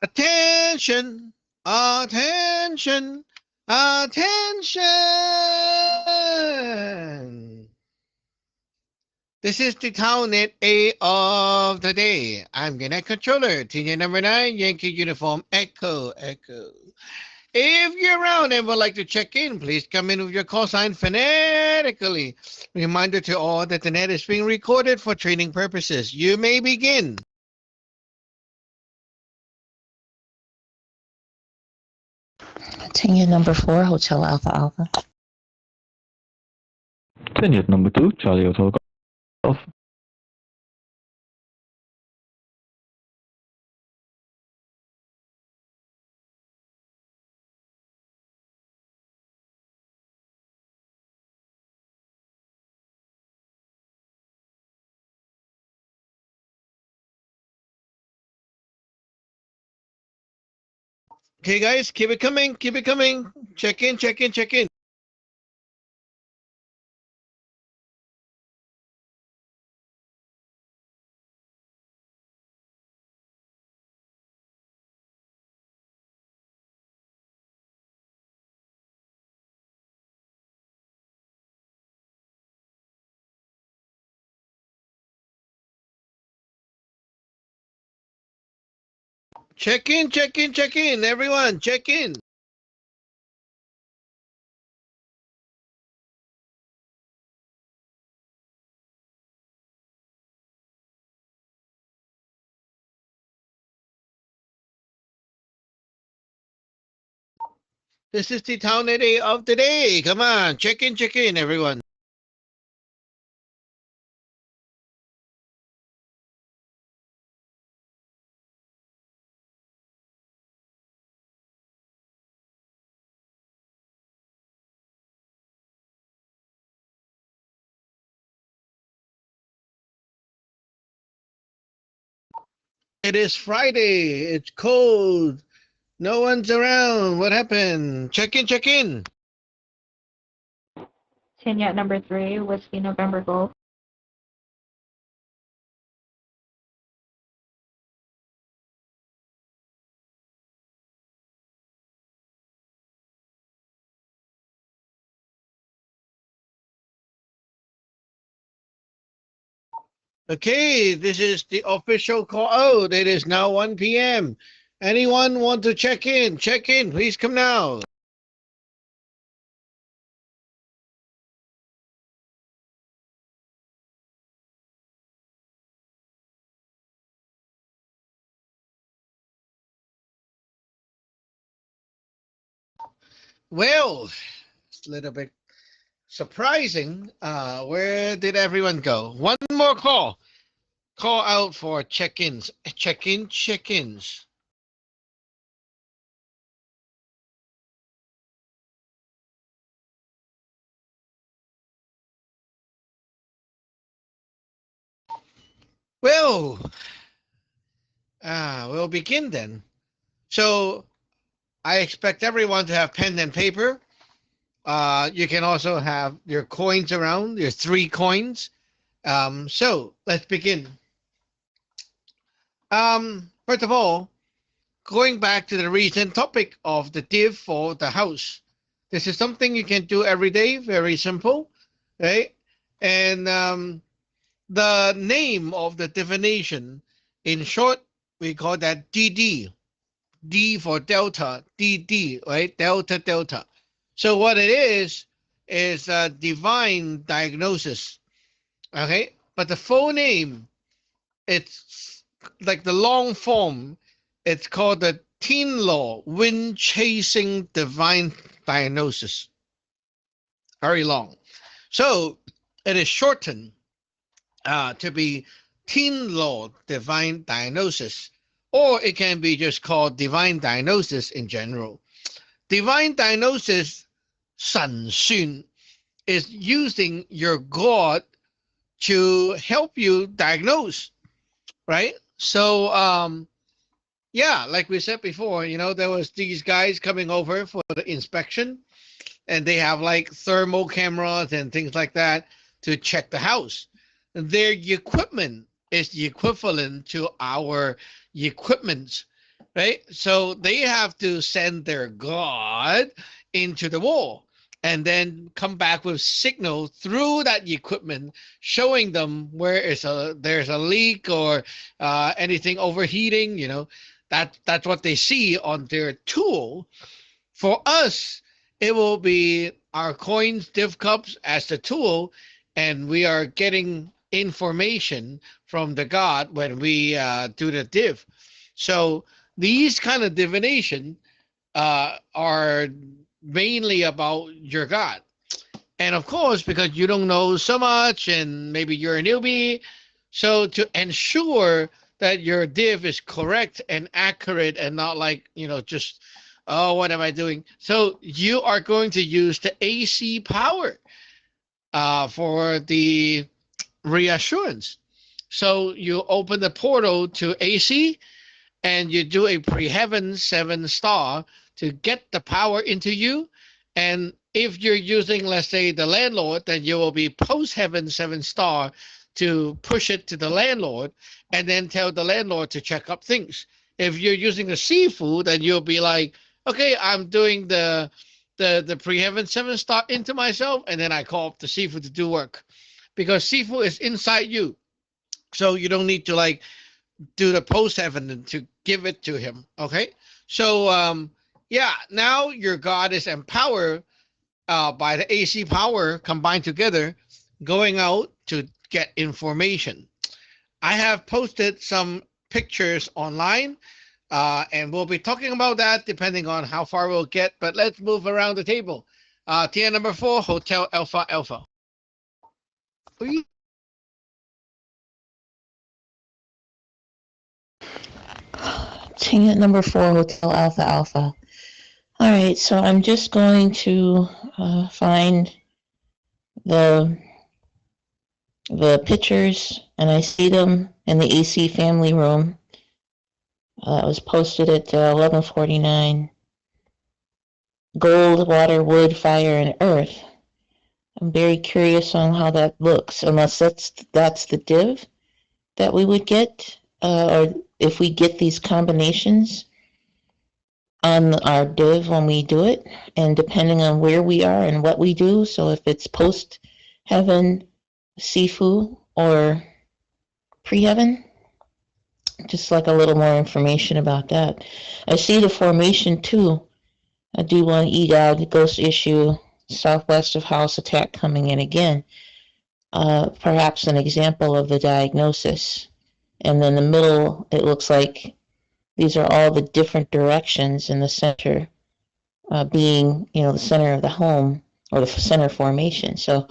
Attention, attention, attention. This is the TownNet A of the day. I'm Gannett Controller, TJ number 9, Yankee Uniform Echo Echo. If you're around and would like to check in, please come in with your call sign phonetically. Reminder to all that the net is being recorded for training purposes. You may begin. Tenure number 4, Hotel Alpha Alpha. Tenure number 2, Charlie Hotel Golf. Okay, guys, keep it coming, keep it coming. Check in, check in, check in. Check in, check in, check in. Everyone, check in. This is the TownNet A of the day. Come on, check in, everyone. It is Friday. It's cold. No one's around. What happened? Check in, check in. Tenure number 3, Whiskey November Golf. Okay, this is the official call out. It is now 1 p.m. Anyone want to check in? Check in. Please come now. Well, it's a little bit surprising. Where did everyone go? One more call. Call out for check-ins. Check-in, check-ins. Well, we'll begin then. So I expect everyone to have pen and paper. You can also have your coins around, your 3 coins. So let's begin. First of all, going back to the recent topic of the div for the house. This is something you can do every day, very simple, right? And the name of the divination, in short, we call that DD. D for Delta, DD, right? Delta, Delta. So what it is a divine diagnosis, okay? But the full name, it's like the long form, it's called the Teen Law Wind Chasing Divine Diagnosis. Very long. So it is shortened to be Teen Law Divine Diagnosis, or it can be just called Divine Diagnosis in general. Divine Diagnosis, 神算, is using your God to help you diagnose, right? So, yeah, like we said before, there was these guys coming over for the inspection, and they have like thermal cameras and things like that to check the house. Their equipment is the equivalent to our equipment right? So they have to send their god into the wall and then come back with signal through that equipment showing them where there's a leak or anything overheating, that's what they see on their tool. For us, it will be our coins, div cups as the tool, and we are getting information from the god when we do the div. So these kind of divination are mainly about your god. And of course, because you don't know so much and maybe you're a newbie, so to ensure that your div is correct and accurate and not like, just, oh, what am I doing? So you are going to use the AC power for the reassurance. So you open the portal to AC and you do a pre-heaven 7-star to get the power into you. And if you're using, let's say, the landlord, then you will be post-heaven 7-star to push it to the landlord and then tell the landlord to check up things. If you're using the seafood, then you'll be like, okay, I'm doing the pre-heaven 7-star into myself, and then I call up the seafood to do work, because seafood is inside you. So you don't need to like do the post-heaven to give it to him. Okay. So yeah, now your god is empowered by the AC power combined together, going out to get information. I have posted some pictures online, and we'll be talking about that depending on how far we'll get. But let's move around the table. Tier number 4, Hotel Alpha Alpha. Ticket number 4, Hotel Alpha Alpha. All right, so I'm just going to find the pictures, and I see them in the AC family room. It was posted at 11:49. Gold, water, wood, fire, and earth. I'm very curious on how that looks, unless that's the div that we would get, or if we get these combinations on our div when we do it, and depending on where we are and what we do. So if it's post heaven, Sifu, or pre-heaven, just like a little more information about that. I see the formation too. I do want EGOD, Ghost Issue, Southwest of House Attack coming in again. Perhaps an example of the diagnosis. And then the middle, it looks like these are all the different directions in the center, being, the center of the home or the center formation. So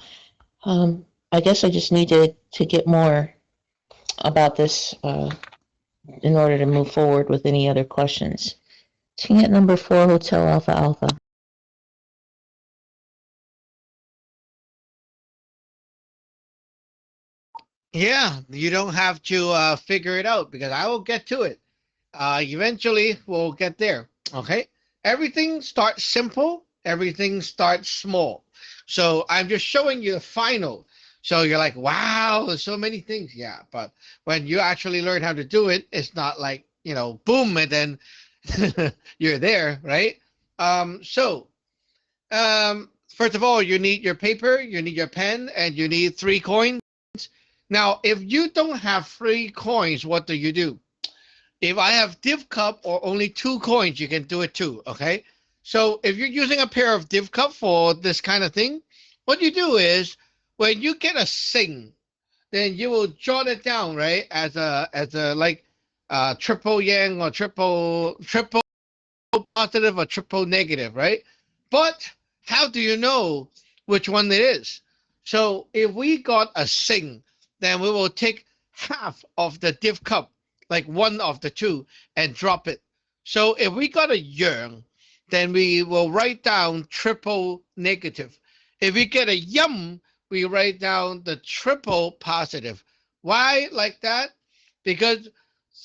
I guess I just need to get more about this in order to move forward with any other questions. Ticket number 4, Hotel Alpha Alpha. Yeah, you don't have to figure it out, because I will get to it. Eventually, we'll get there. Okay. Everything starts simple. Everything starts small. So I'm just showing you the final. So you're like, wow, there's so many things. Yeah. But when you actually learn how to do it, it's not like, boom, and then you're there, right? So first of all, you need your paper, you need your pen, and you need 3 coins. Now, if you don't have 3 coins, what do you do? If I have div cup or only 2 coins, you can do it too, okay? So if you're using a pair of div cup for this kind of thing, what you do is when you get a sing, then you will jot it down, right? As a like triple yang or triple positive or triple negative, right? But how do you know which one it is? So if we got a sing, then we will take half of the div cup, like one of the 2, and drop it. So if we got a yang, then we will write down triple negative. If we get a yum, we write down the triple positive. Why like that? Because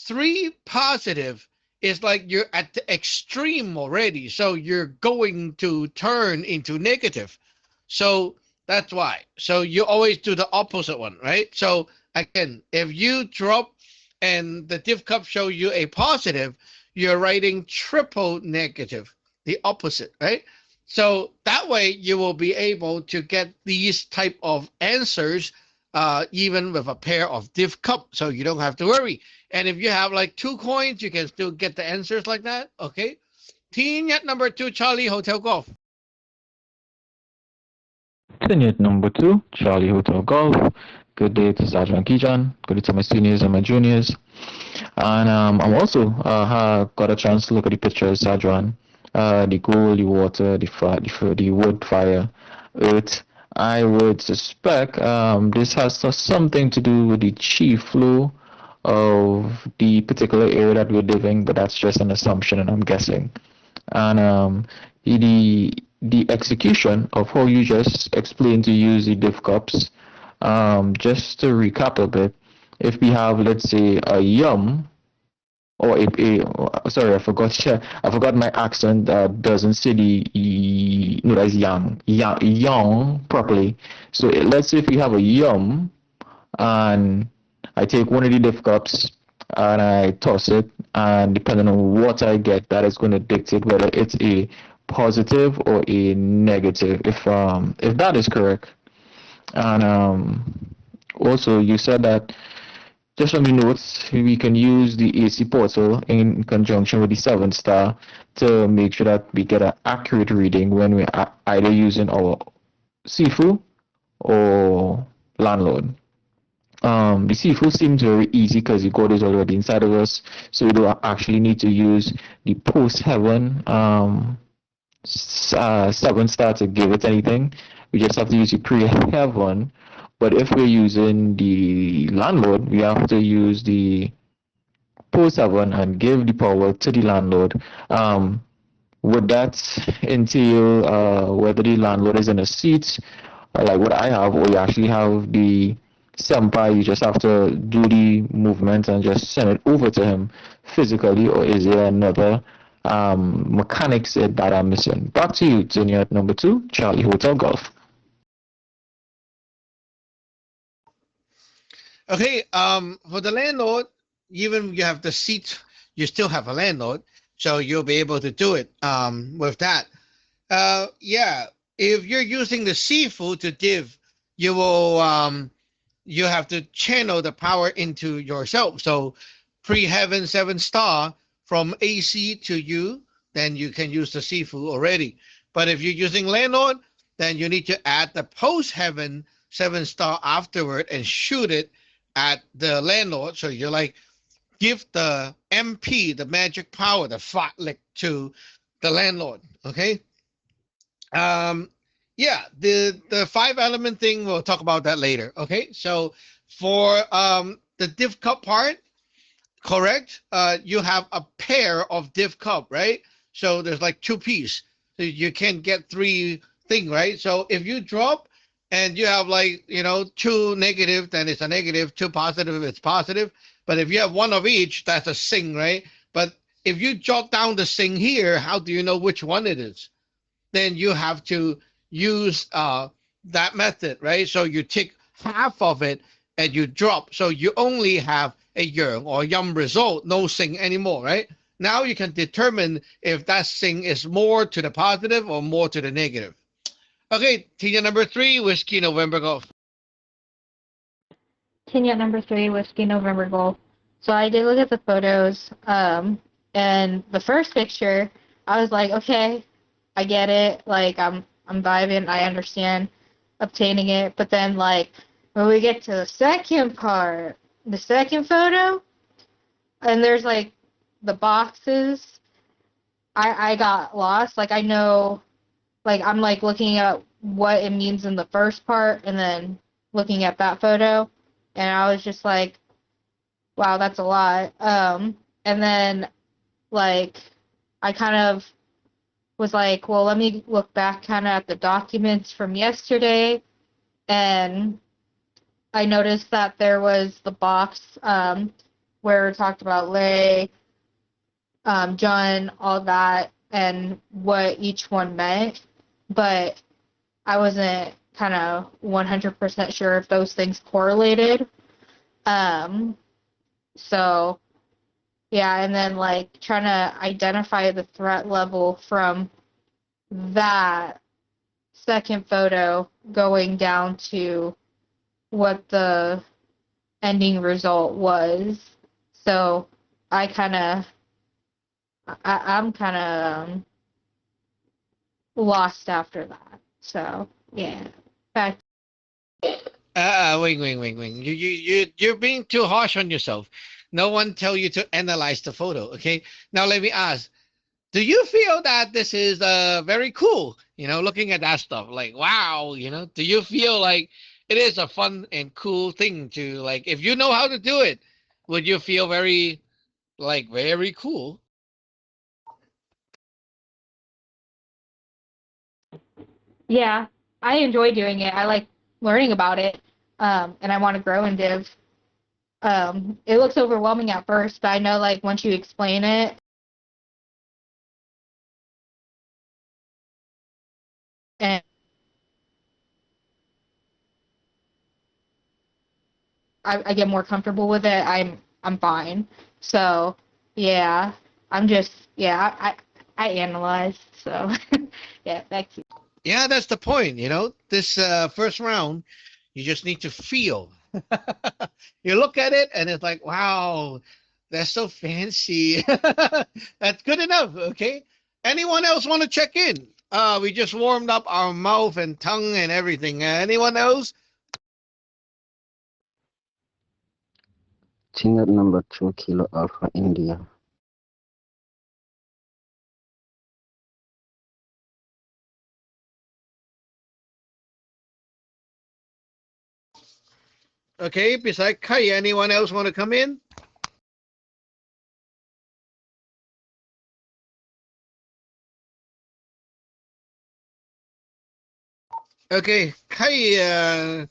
3 positive is like you're at the extreme already. So you're going to turn into negative. So that's why. So you always do the opposite one, right? So again, if you drop and the div cup show you a positive, you're writing triple negative, the opposite, right? So that way you will be able to get these type of answers even with a pair of div cup, so you don't have to worry. And if you have like 2 coins, you can still get the answers like that. Okay. Team at number 2, Charlie Hotel Golf. Senior number 2, Charlie Hotel Golf. Good day to Sergeant Kijan. Good day to my seniors and my juniors. And I'm also got a chance to look at the pictures, Sergeant. The coal, the water, the wood, fire, earth. I would suspect this has something to do with the chi flow of the particular area that we're living, but that's just an assumption, and I'm guessing. And the execution of how you just explained to use the div cups, just to recap a bit, if we have, let's say, a yum, or sorry, I forgot my accent doesn't say no, that's yang properly. So let's say if we have a yum, and I take one of the div cups and I toss it, and depending on what I get, that is going to dictate whether it's a positive or a negative, if that is correct. And also you said that, just from the notes, we can use the AC portal in conjunction with the 7-star to make sure that we get an accurate reading when we're either using our Sifu or landlord. The Sifu seems very easy because the God is already inside of us, so we don't actually need to use the post heaven 7-star to give it anything. We just have to use the pre-heaven. But if we're using the landlord, we have to use the post heaven and give the power to the landlord. Would that entail whether the landlord is in a seat, like what I have, or you actually have the senpai, you just have to do the movement and just send it over to him physically, or is there another mechanics that I'm missing? Back to you, Junior at number 2, Charlie Hotel Golf. Okay, for the landlord, even you have the seat, you still have a landlord, so you'll be able to do it with that. Yeah, if you're using the Sifu to div, you will you have to channel the power into yourself. So pre-heaven 7-star from AC to you, then you can use the Sifu already. But if you're using landlord, then you need to add the post-heaven 7-star afterward and shoot it at the landlord. So you're like, give the MP, the magic power, the Fatlik to the landlord. Okay. Yeah, the 5-element thing, we'll talk about that later. Okay. So for the div cup part, correct. You have a pair of div cup, right? So there's like 2 pieces. So you can get 3 things, right? So if you drop and you have like, 2 negative, then it's a negative, 2 positive, it's positive. But if you have 1 of each, that's a sing, right? But if you jot down the sing here, how do you know which one it is? Then you have to use that method, right? So you take half of it and you drop. So you only have a yang or yum result, no sing anymore, right? Now you can determine if that sing is more to the positive or more to the negative. Okay, team number 3, Whiskey November Golf. Team at number 3, Whiskey November Golf. So I did look at the photos, and the first picture, I was like, okay, I get it. Like, I'm vibing. I understand obtaining it. But then, like, when we get to the second part, the second photo, and there's, like, the boxes, I got lost. Like, I know, like, I'm, like, looking at what it means in the first part and then looking at that photo. And I was just like, wow, that's a lot. And then, like, I kind of was like, well, let me look back kind of at the documents from yesterday. And I noticed that there was the box where it talked about Lei, John, all that, and what each one meant. But I wasn't kind of 100% sure if those things correlated. So Yeah, and then like trying to identify the threat level from that second photo going down to what the ending result was. So I kind of, I'm kind of lost after that. So yeah, back. Wing. You're being too harsh on yourself. No one tell you to analyze the photo. Okay. Now let me ask. Do you feel that this is very cool? Looking at that stuff, like wow. Do you feel like it is a fun and cool thing to like? If you know how to do it, would you feel very cool? Yeah, I enjoy doing it. I like learning about it, and I want to grow in Div. It looks overwhelming at first, but I know like once you explain it, and I get more comfortable with it, I'm fine. So yeah, I'm just yeah I analyze. So yeah, back to you. Yeah, that's the point. This first round, you just need to feel. You look at it and it's like, wow, that's so fancy. That's good enough. Okay. Anyone else want to check in? We just warmed up our mouth and tongue and everything. Anyone else? Chinook number 2 Kilo Alpha India. Okay. Besides Kai, anyone else want to come in? Okay. Kai,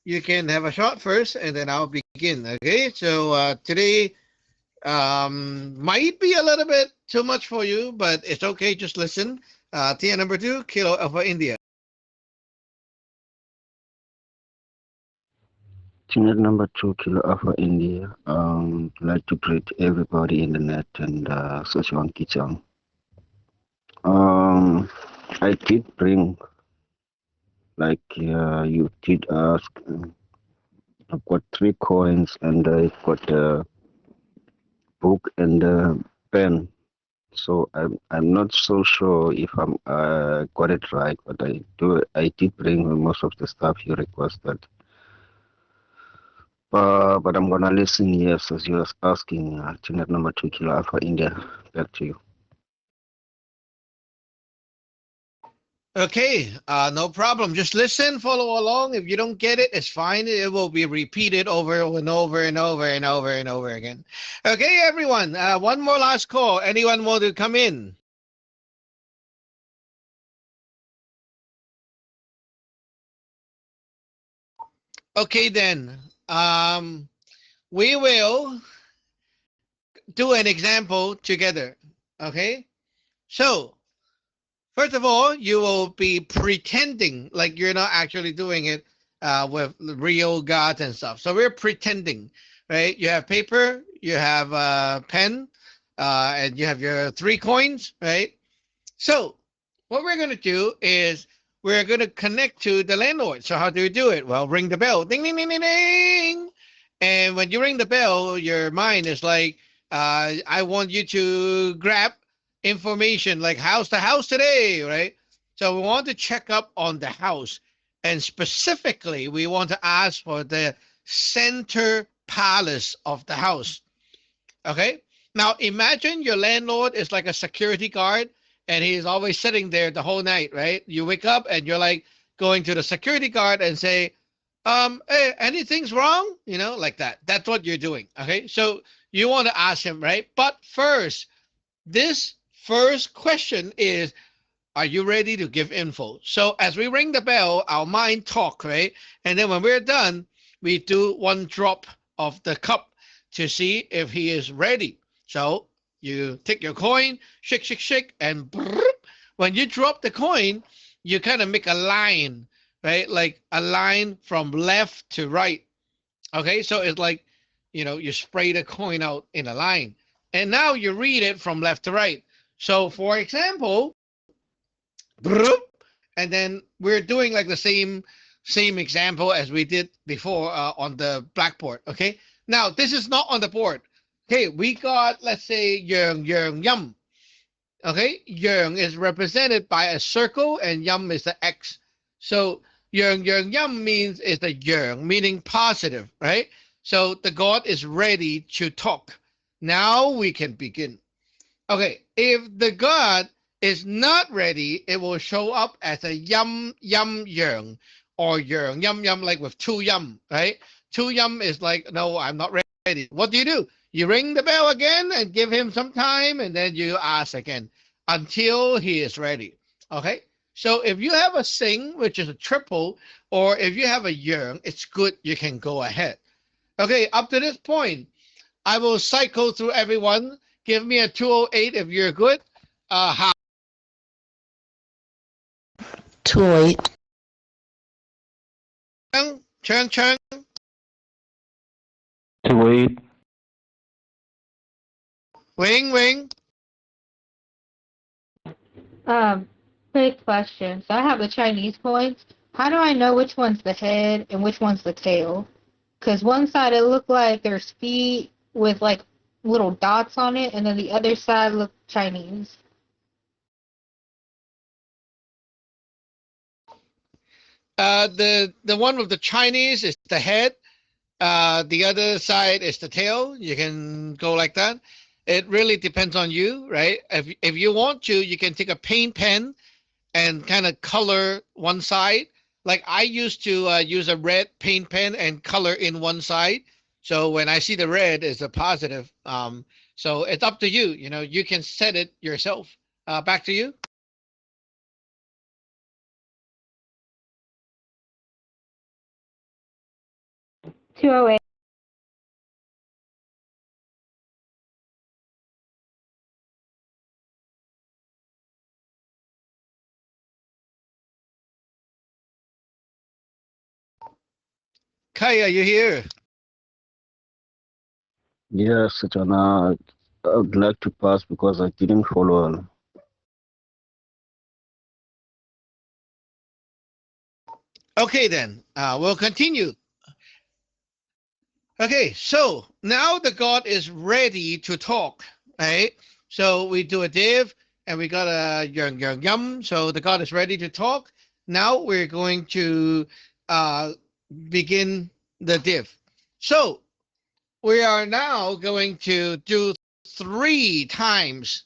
you can have a shot first and then I'll begin. Okay. So today might be a little bit too much for you, but it's okay. Just listen. Tier number 2, Kilo Alpha India. Chinook number 2 Kilo Alpha India. Like to greet everybody in the net and social kitchen. I did bring, like you did ask, I've got 3 coins and I've got a book and a pen. So I'm not so sure if I'm got it right, but I did bring most of the stuff you requested. But I'm gonna listen, yes, as you was asking, Chinook number 2 Kilo Alpha India. Back to you. Okay, no problem. Just listen, follow along. If you don't get it, it's fine. It will be repeated over and over and over and over and over again. Okay, everyone. One more last call. Anyone want to come in? Okay, then. We will do an example together. Okay. So first of all, you will be pretending like you're not actually doing it with real gods and stuff. So we're pretending, right? You have paper, you have a pen, and you have your 3 coins, right? So what we're going to do is we're going to connect to the landlord. So how do you do it? Well, ring the bell. Ding, ding, ding, ding, ding. And when you ring the bell, your mind is like, I want you to grab information like how's the house today, right? So we want to check up on the house. And specifically, we want to ask for the center palace of the house. Okay. Now imagine your landlord is like a security guard and he's always sitting there the whole night, right? You wake up and you're like going to the security guard and say, hey, anything's wrong? Like that. That's what you're doing. Okay. So you want to ask him, right? But first, this first question is, are you ready to give info? So as we ring the bell, our mind talk, right? And then when we're done, we do one drop of the cup to see if he is ready. So you take your coin, shake, shake, shake, and brrr. When you drop the coin, you kind of make a line, right? Like a line from left to right. Okay, so it's like, you spray the coin out in a line. And now you read it from left to right. So for example, and then we're doing like the same example as we did before on the blackboard. Okay. Now this is not on the board. Okay, we got, let's say, yang, yang, yum. Okay, yang is represented by a circle and yum is the X. So yang, yang, yum means it's a yang, meaning positive, right? So the God is ready to talk. Now we can begin. Okay, if the God is not ready, it will show up as a yum, yum, yang, or yang, yum, yum, like with two yum, right? Two yum is like, no, I'm not ready. What do? You ring the bell again and give him some time, and then you ask again until he is ready. Okay? So if you have a sing, which is a triple, or if you have a yang, it's good. You can go ahead. Okay, up to this point, I will cycle through everyone. Give me a 208 if you're good. How? 208. Chang. 208. Wing. Quick question. So I have the Chinese coins. How do I know which one's the head and which one's the tail? Because one side it looked like there's feet with like little dots on it, and then the other side looked Chinese. The one with the Chinese is the head. The other side is the tail. You can go like that. It really depends on you, right? If you want to, you can take a paint pen and kind of color one side. Like I used to use a red paint pen and color in one side. So when I see the red, it's a positive. So it's up to you. You know, you can set it yourself. Back to you. 208. Kai, are you here? Yes, Satana, I'd like to pass because I didn't follow. Okay, then we'll continue. Okay, so now the God is ready to talk, right? So we do a div and we got a yum. So the God is ready to talk. Now we're going to begin the div. So we are now going to do 3 times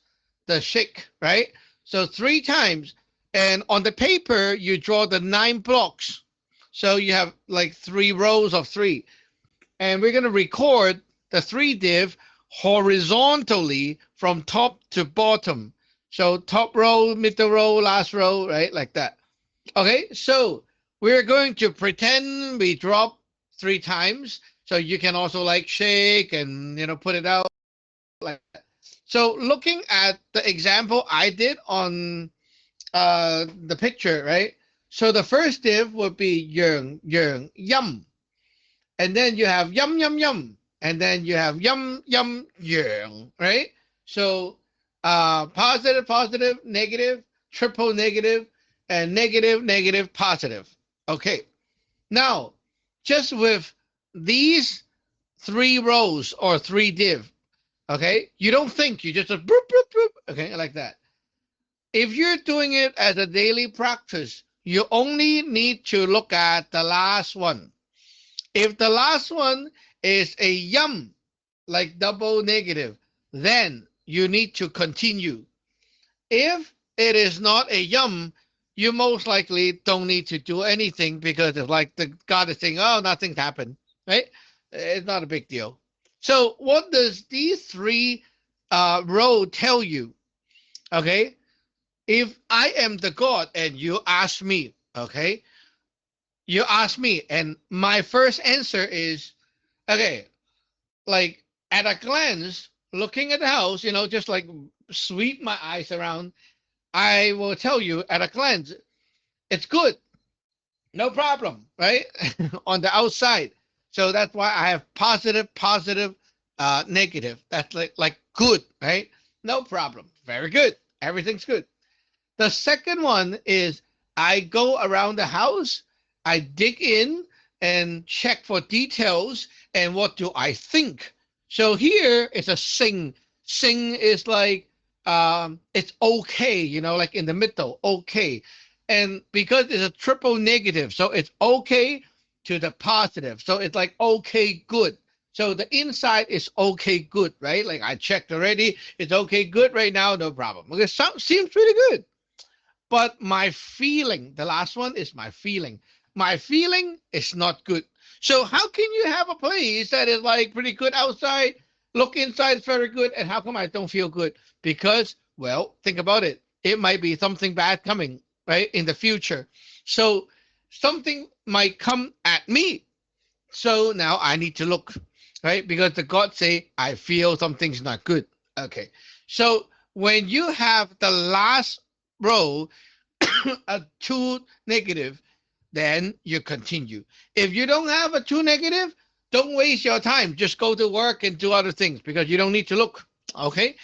the shake, right? So 3 times. And on the paper, you draw the 9 blocks. So you have like 3 rows of 3. And we're going to record the 3 div horizontally from top to bottom. So top row, middle row, last row, right? Like that. Okay, so we're going to pretend we drop 3 times. So you can also like shake and, you know, put it out like that. So looking at the example I did on the picture, right? So the first div would be yang, yum. And then you have yum, yum. And then you have yum, yang, right? So positive, negative, triple negative, and negative, positive. Okay. Now, just with these 3 rows or 3 div, okay? You don't think, you just boop, okay, like that. If you're doing it as a daily practice, you only need to look at the last one. If the last one is a yum, like double negative, then you need to continue. If it is not a yum, you most likely don't need to do anything because it's like the God is saying, oh, nothing's happened, right? It's not a big deal. So what does these 3 rows tell you? Okay, if I am the God and you ask me, okay, you ask me, and my first answer is, okay, like at a glance, looking at the house, you know, just like sweep my eyes around, I will tell you at a glance, it's good, no problem, right? On the outside. So that's why I have positive, negative. That's like good, right? No problem. Very good. Everything's good. The second one is I go around the house, I dig in and check for details and what do I think. So here is a sing. Sing is like it's okay, like in the middle, okay. And because it's a triple negative, so it's okay to the positive. So it's like okay, good. So the inside is okay, good, right? Like I checked already. It's okay, good right now, no problem. Okay, seems pretty good. But my feeling, the last one is my feeling. My feeling is not good. So how can you have a place that is like pretty good outside, look inside, it's very good, and how come I don't feel good? Because, well, think about it. It might be something bad coming, right, in the future. So something might come at me. So now I need to look, right? Because the gods say, I feel something's not good. Okay. So when you have the last row a 2 negative, then you continue. If you don't have a 2 negative, don't waste your time. Just go to work and do other things because you don't need to look. Okay.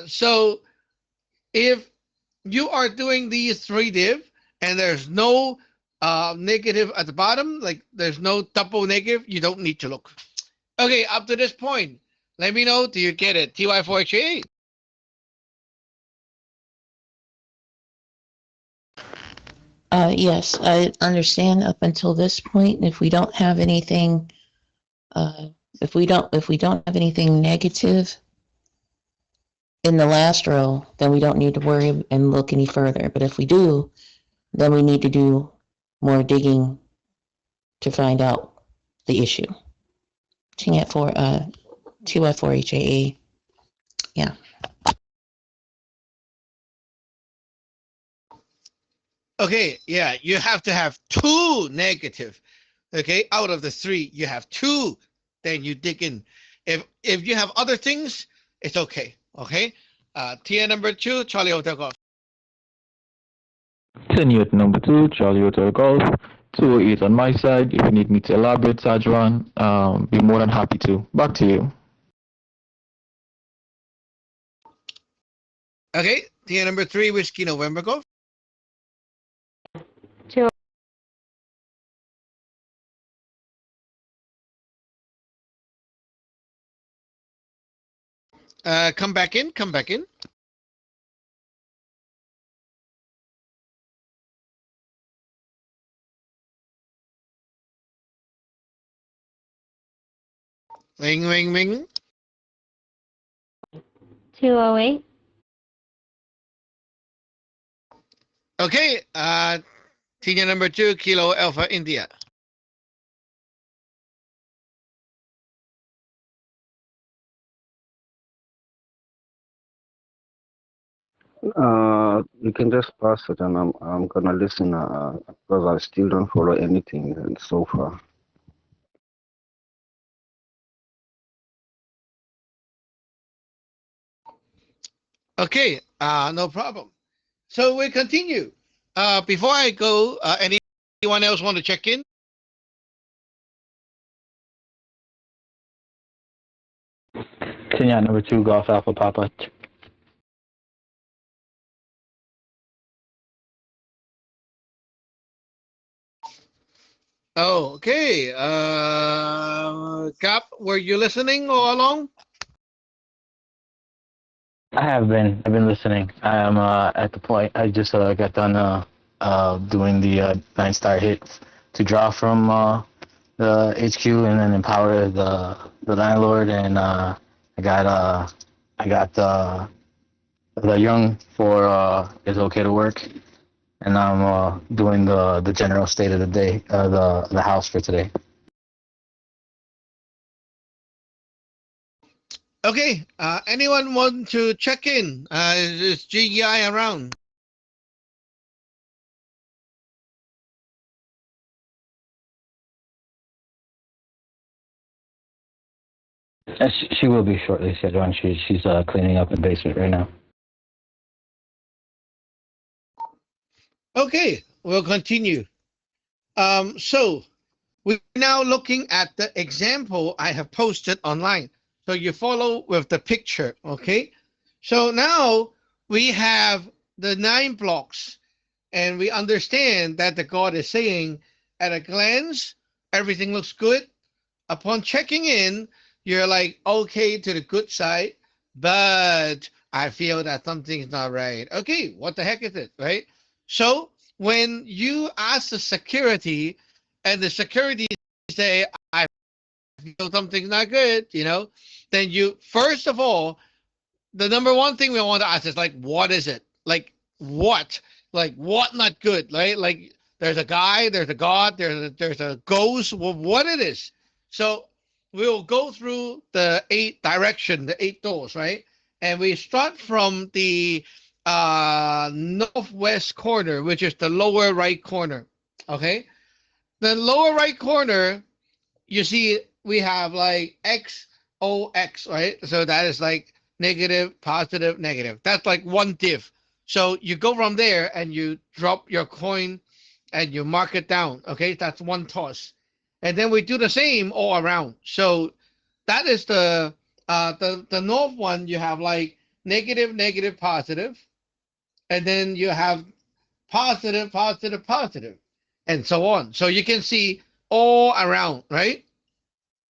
So if you are doing these 3 div and there's no negative at the bottom, like there's no double negative, you don't need to look. Okay, up to this point, let me know, do you get it? TY4HA. Yes, I understand up until this point. If we don't have anything, if we don't have anything negative in the last row, then we don't need to worry and look any further. But if we do, then we need to do more digging to find out the issue. TY4HAA. Yeah. Okay, yeah, you have to have 2 negative. Okay, out of the 3, you have 2. Then you dig in. If you have other things, it's okay. Okay. Tier number 2, Charlie Hotel Golf. Unit number 2, Charlie Hotel Golf. 208 on my side. If you need me to elaborate, Sajuan, be more than happy to. Back to you. Okay, tier number 3, Whiskey November Golf. Come back in. Ring, ring, ring. 208. Okay, tier number 2, Kilo Alpha India. You can just pass it, and I'm gonna listen because I still don't follow anything so far. Okay, no problem. So we continue. Before I go, anyone else want to check in? Kenya number 2, Golf Alpha Papa. Oh, okay. Gap, were you listening all along? I have been. I've been listening. I am at the point. I just got done doing the 9-star hits to draw from the HQ and then empower the landlord, and I got the young for It's Okay to Work, and I'm doing the general state of the day, the house for today. Okay. Anyone want to check in? Is GEI around? She will be shortly, Sedron. She's cleaning up the basement right now. Okay, we'll continue. So we're now looking at the example I have posted online. So you follow with the picture, okay? So now we have the 9 blocks, and we understand that the God is saying, at a glance, everything looks good. Upon checking in, you're like, okay, to the good side, but I feel that something's not right. Okay, what the heck is it, right? So when you ask the security, and the security say, I feel something's not good, then you, first of all, the number one thing we want to ask is like, what is it? Like, what? Like, what not good, right? Like, there's a guy, there's a God, there's a ghost, well, what it is. So we'll go through the 8 doors, right? And we start from the northwest corner, which is the lower right corner, okay? The lower right corner, you see we have like XOX, right? So that is like negative, positive, negative. That's like one div. So you go from there and you drop your coin and you mark it down. Okay, that's one toss. And then we do the same all around. So that is the north one. You have like negative, negative, positive, and then you have positive, positive, positive, and so on. So you can see all around, right?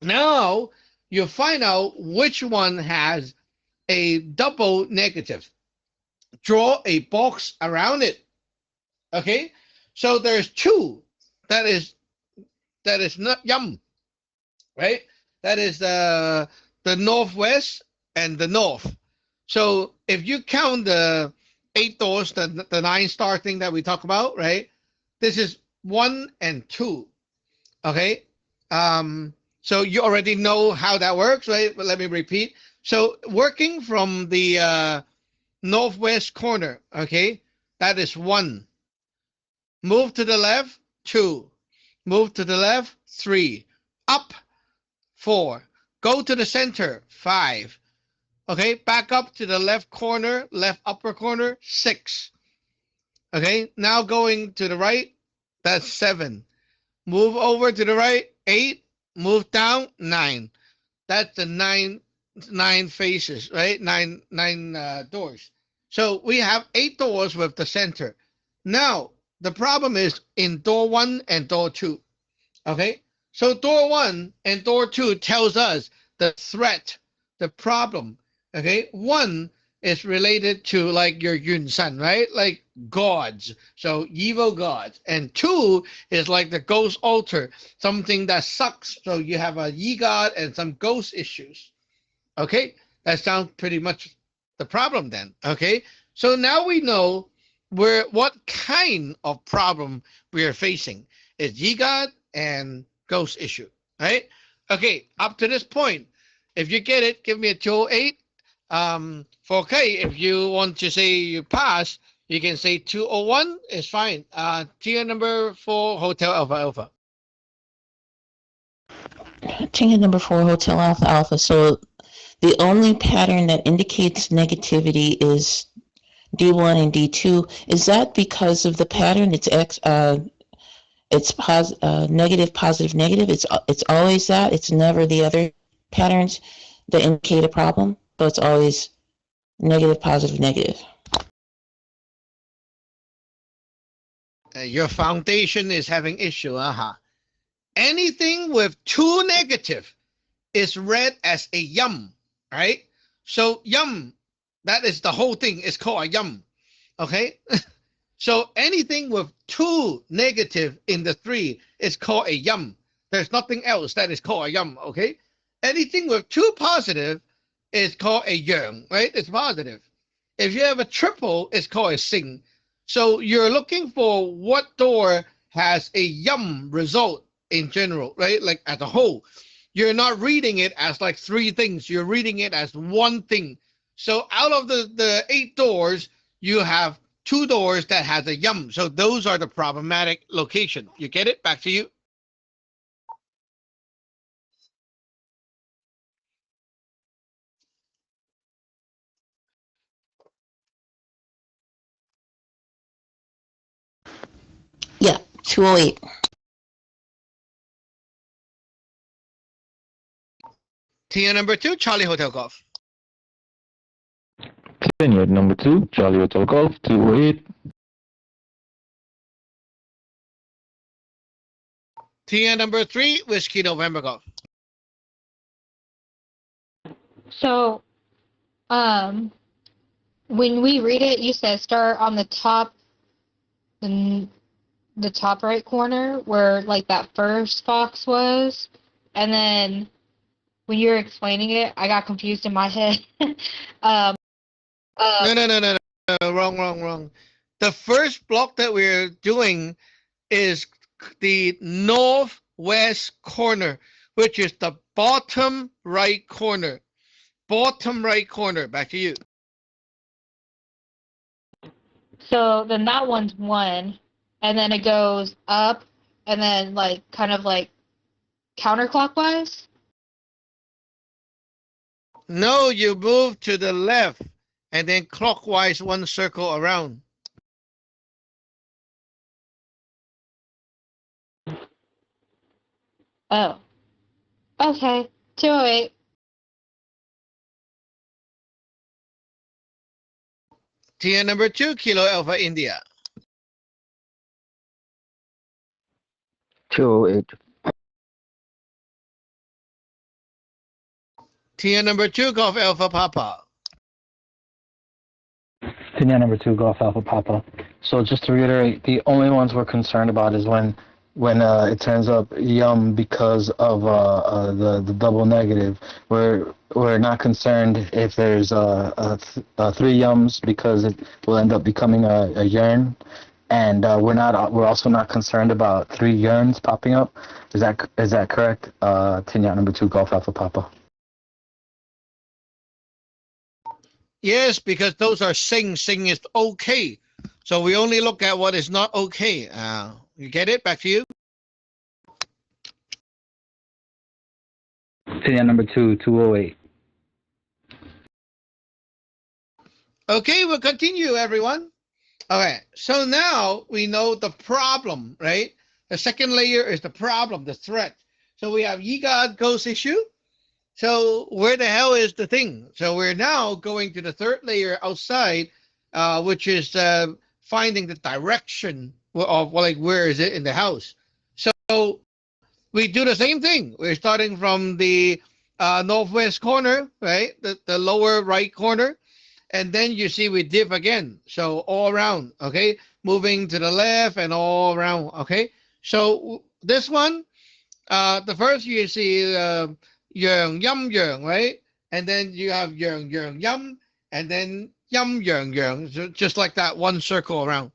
Now you find out which one has a double negative. Draw a box around it. Okay, so there's 2. That is not yum, right? That is the northwest and the north. So if you count the 8 doors, the 9-star thing that we talk about, right? This is 1 and 2. Okay. So you already know how that works, right? But let me repeat. So working from the northwest corner, okay, that is 1. Move to the left, 2. Move to the left, 3. Up, 4. Go to the center, 5. Okay, back up to the left corner, left upper corner, 6. Okay, now going to the right, that's 7. Move over to the right, 8. Move down, 9. That's the nine faces, right? Nine doors. So we have 8 doors with the center. Now the problem is in door 1 and door 2. Okay, so door 1 and door 2 tells us the threat, the problem. Okay, 1 is related to like your Yun San, right? Like gods, so evil gods. And 2 is like the ghost altar, something that sucks. So you have a Yi god and some ghost issues. Okay, that sounds pretty much the problem then. Okay, so now we know what kind of problem we are facing. It's Yi god and ghost issue, right? Okay, up to this point, if you get it, give me a 208. For K, if you want to say you pass, you can say 201 is fine. Tier number 4, Hotel Alpha Alpha. Ticket number 4, Hotel Alpha Alpha. So the only pattern that indicates negativity is D1 and D2. Is that because of the pattern? It's negative, positive, negative. It's always that. It's never the other patterns that indicate a problem, but it's always negative, positive, negative. Your foundation is having issue. Anything with 2 negative is read as a yum, right? So yum, that is the whole thing. It's called a yum. Okay. So anything with 2 negative in the 3 is called a yum. There's nothing else that is called a yum. Okay. Anything with 2 positive is called a yang, right? It's positive. If you have a triple, it's called a sing. So you're looking for what door has a yum result in general, right? Like as a whole. You're not reading it as like 3 things. You're reading it as one thing. So out of the 8 doors, you have 2 doors that has a yum. So those are the problematic location. You get it? Back to you. Yeah, 208. TN number 2, Charlie Hotel Golf. Continued. Number 2, Charlie Hotel Golf, 208. TN number 3, Whiskey November Golf. So, when we read it, you said start on the top, the top right corner where like that first box was, and then when you were explaining it, I got confused in my head. No. Wrong. The first block that we're doing is the northwest corner, which is the bottom right corner. Bottom right corner. Back to you. So then that one's 1, and then it goes up, and then like kind of like counterclockwise. No, you move to the left and then clockwise 1 circle around. Oh. Okay. 208. TN number 2, Kilo Alpha India. 208. TN number 2, Golf Alpha Papa. TN number 2, Golf Alpha Papa. So just to reiterate, the only ones we're concerned about is when it turns up yum because of the double negative. We're not concerned if there's 3 yums because it will end up becoming a yearn, and we're also not concerned about 3 yearns popping up. Is that correct? TN number 2, Golf Alpha Papa. Yes, because those are sing. Sing is okay. So we only look at what is not okay. You get it? Back to you. TN number 2, 208. Okay, we'll continue, everyone. Okay, so now we know the problem, right? The second layer is the problem, the threat. So we have Yiga ghost issue. So where the hell is the thing? So we're now going to the third layer outside, which is finding the direction of like where is it in the house. So we do the same thing. We're starting from the northwest corner, right? The lower right corner. And then you see we div again. So all around, okay? Moving to the left and all around, okay? So this one, the first you see yang, yum, yang, right? And then you have yang, yang, yum, and then yum, yang, yang, so just like that, 1 circle around.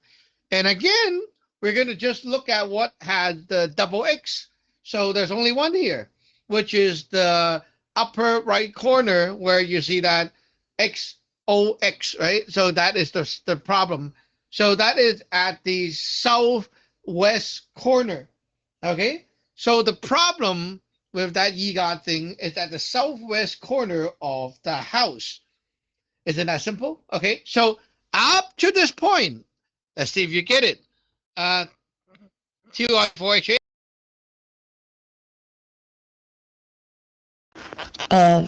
And again, we're going to just look at what had the double X. So there's only one here, which is the upper right corner where you see that XOX, right? So that is the problem. So that is at the southwest corner, okay? So the problem with that Yiga thing is at the southwest corner of the house. Isn't that simple? Okay, so up to this point, let's see if you get it. TY4HA.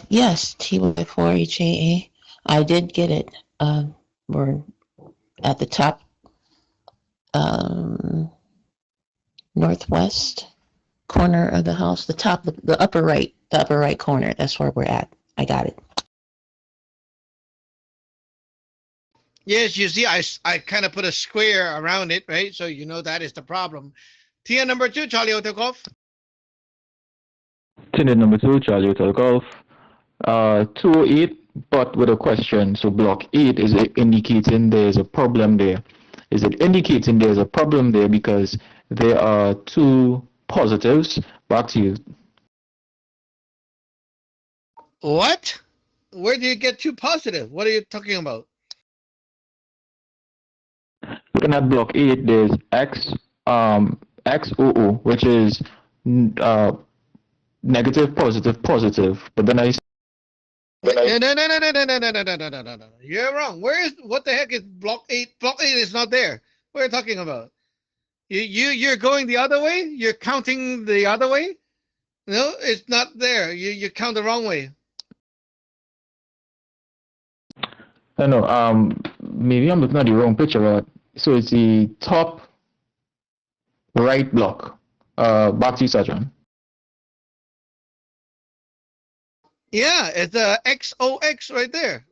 Yes, TY4HAA. I did get it. We're at the top northwest corner of the house, the upper right corner. That's where we're at. I got it. Yes, you see, I kind of put a square around it, right? So you know that is the problem. TN number 2, Charlie Hotel Golf. TN number 2, Charlie Hotel Golf. 208, but with a question. So block 8, is it indicating there's a problem there? Is it indicating there's a problem there because there are 2 positives? Back to you. What? Where do you get 2 positive? What are you talking about? Looking at block 8, there's XOO, which is negative, positive, positive. But then I No. You're wrong. What the heck is block 8? Block 8 is not there. What are you talking about? You're going the other way? You're counting the other way? No, it's not there. You count the wrong way. I know. Maybe I'm looking at the wrong picture, but so it's the top right block. Back to you, Sergeant. Yeah, it's the XOX right there.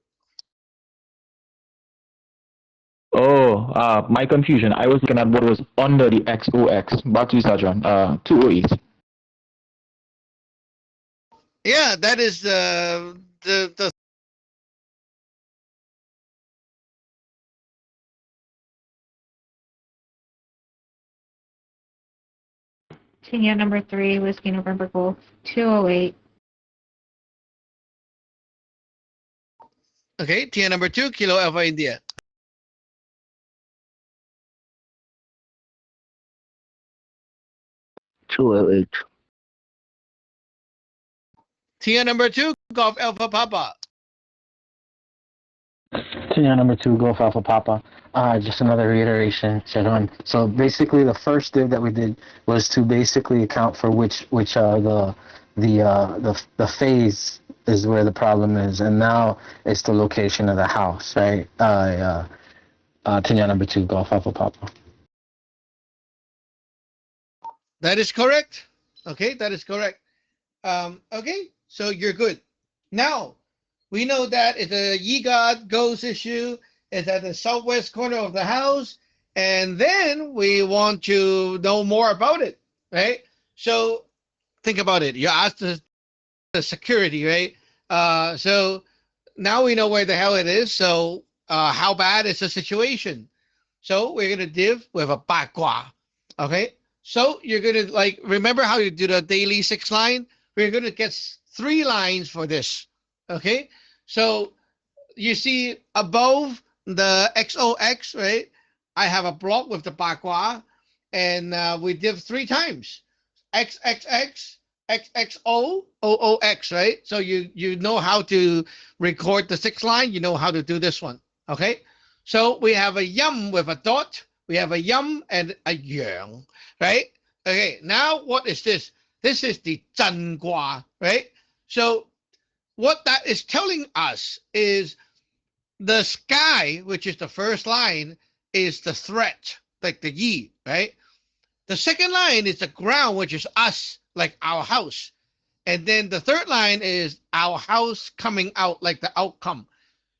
Oh, my confusion. I was looking at what was under the XOX. Back to you, Sergeant. 208. Yeah, that is the Tinha number 3, Whiskey November Golf, 208. okay. Tia number 2, Kilo Alpha India. $208. Tia number 2, Golf Alpha Papa. Senior number 2, Golf Alpha Papa. Just another reiteration, Shadon. So basically, the first div that we did was to basically account for which the phase is where the problem is, and now it's the location of the house, right? Senior number 2, Golf Alpha Papa. That is correct. Okay, that is correct. Okay, so you're good. Now, we know that it's a Yigad ghost issue. It's at the southwest corner of the house. And then we want to know more about it, right? So think about it. You asked the security, right? So now we know where the hell it is. So how bad is the situation? So we're going to div with a bakwa, okay? So you're going to like, remember how you do the daily 6 line? We're going to get 3 lines for this, okay? So you see above the XOX, right? I have a block with the bakwa, and we div 3 times. XXX, XXO, OOX, right? So you know how to record the 6 line. You know how to do this one, okay? So we have a yum with a dot. We have a yum and a yang, right? Okay, now what is this? This is the zhangua, right? So what that is telling us is the sky, which is the first line, is the threat, like the yi, right? The second line is the ground, which is us, like our house. And then the third line is our house coming out, like the outcome.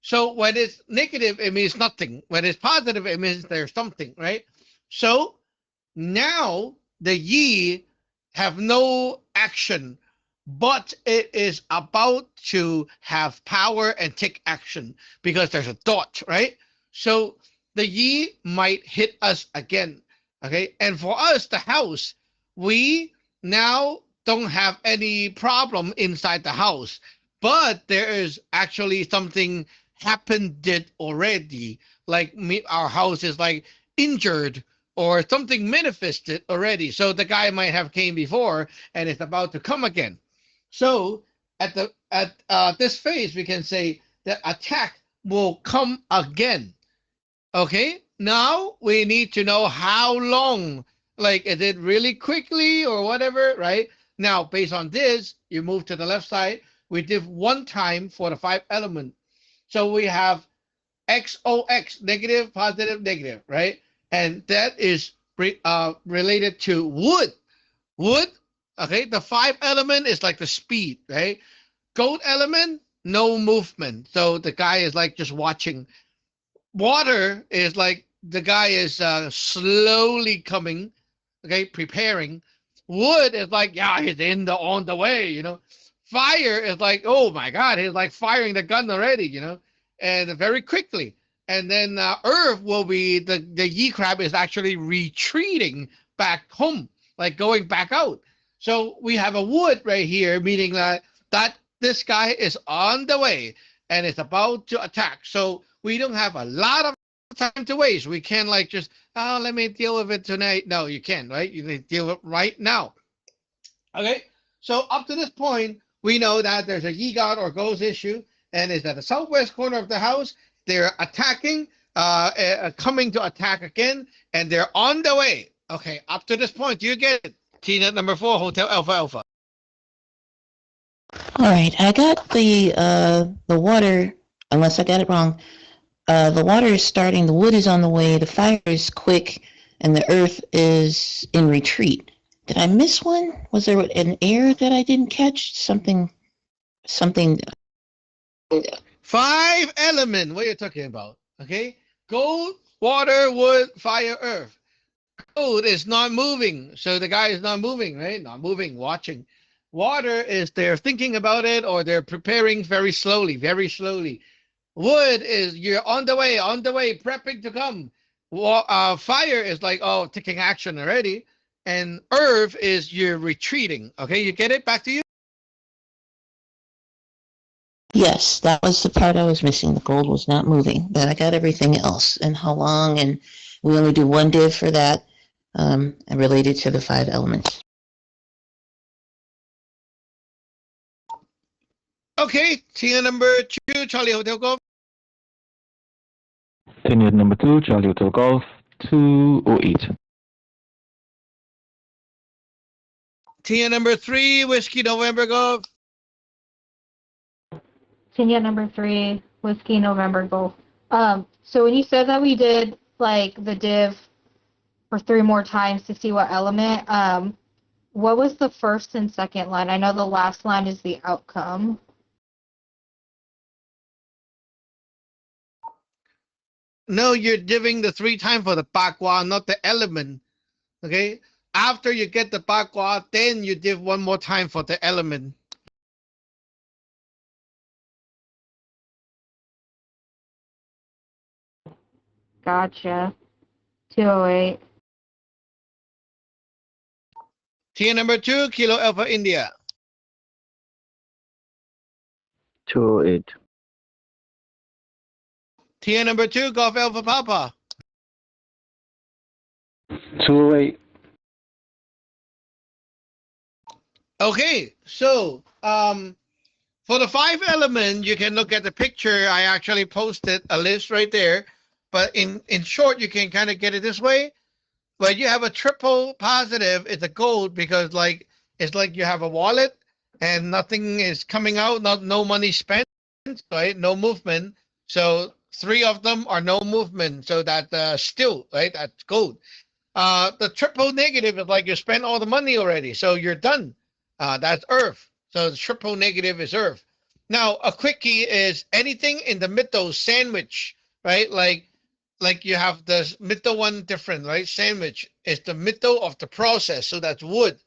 So when it's negative, it means nothing. When it's positive, it means there's something, right? So now the yi have no action, but it is about to have power and take action because there's a dot, right? So the yi might hit us again, okay? And for us, the house, we now don't have any problem inside the house, but there is actually something happened already. Like our house is like injured or something manifested already. So the guy might have came before and it's about to come again. So at this phase, we can say that attack will come again. Okay, now we need to know how long. Like, is it really quickly or whatever, right? Now, based on this, you move to the left side. We did 1 time for the 5 element. So we have XOX, negative, positive, negative, right? And that is related to wood. Wood, okay, the 5 element is like the speed, right? Gold element, no movement. So the guy is like just watching. Water is like the guy is slowly coming, okay, preparing. Wood is like, yeah, he's on the way, you know. Fire is like, oh my God, he's like firing the gun already, you know, and very quickly. And then earth will be the Yi crab is actually retreating back home, like going back out. So we have a wood right here, meaning that this guy is on the way and is about to attack. So we don't have a lot of time to waste. We can't like just, oh, let me deal with it tonight. No, you can't, right? You need to deal with it right now. Okay, so up to this point, we know that there's a Yigad or ghost issue, and it's at the southwest corner of the house. They're attacking, coming to attack again, and they're on the way. Okay, up to this point, you get it. T-net number 4, Hotel Alpha Alpha. All right, I got the water, unless I got it wrong. The water is starting, the wood is on the way, the fire is quick, and the earth is in retreat. Did I miss one? Was there an air that I didn't catch? Something. 5 element. What are you talking about? Okay. Gold, water, wood, fire, earth. Gold is not moving. So the guy is not moving, right? Not moving, watching. Water is they're thinking about it or they're preparing very slowly, very slowly. Wood is you're on the way, prepping to come. Fire is like, oh, taking action already. And earth is you're retreating. Okay, you get it? Back to you. Yes, that was the part I was missing. The gold was not moving, but I got everything else. And how long, and we only do one div for that, and related to the 5 elements. Okay, tier number 2, Charlie Hotel Golf. Tenure number 2, Charlie Hotel Golf, 208. Tier number 3, Whiskey November Golf. Tinja number 3, Whiskey November Golf. So when you said that we did like the div for 3 more times to see what element, what was the first and second line? I know the last line is the outcome. No, you're diving the 3 times for the bakwa, not the element. Okay. After you get the bakwa, then you div 1 more time for the element. Gotcha. 208. Tier number 2, Kilo Alpha India. 208. Tier number 2, Golf Alpha Papa. 208. Okay, so for the 5 element, you can look at the picture. I actually posted a list right there. But in short, you can kind of get it this way. But you have a triple positive, it's a gold because like it's like you have a wallet and nothing is coming out, no money spent, right? No movement. So 3 of them are no movement. So that still, right? That's gold. The triple negative is like you spent all the money already, so you're done. That's earth. So the triple negative is earth. Now a quickie is anything in the middle sandwich, right? Like you have the middle one different, right? Sandwich is the middle of the process, so that's wood.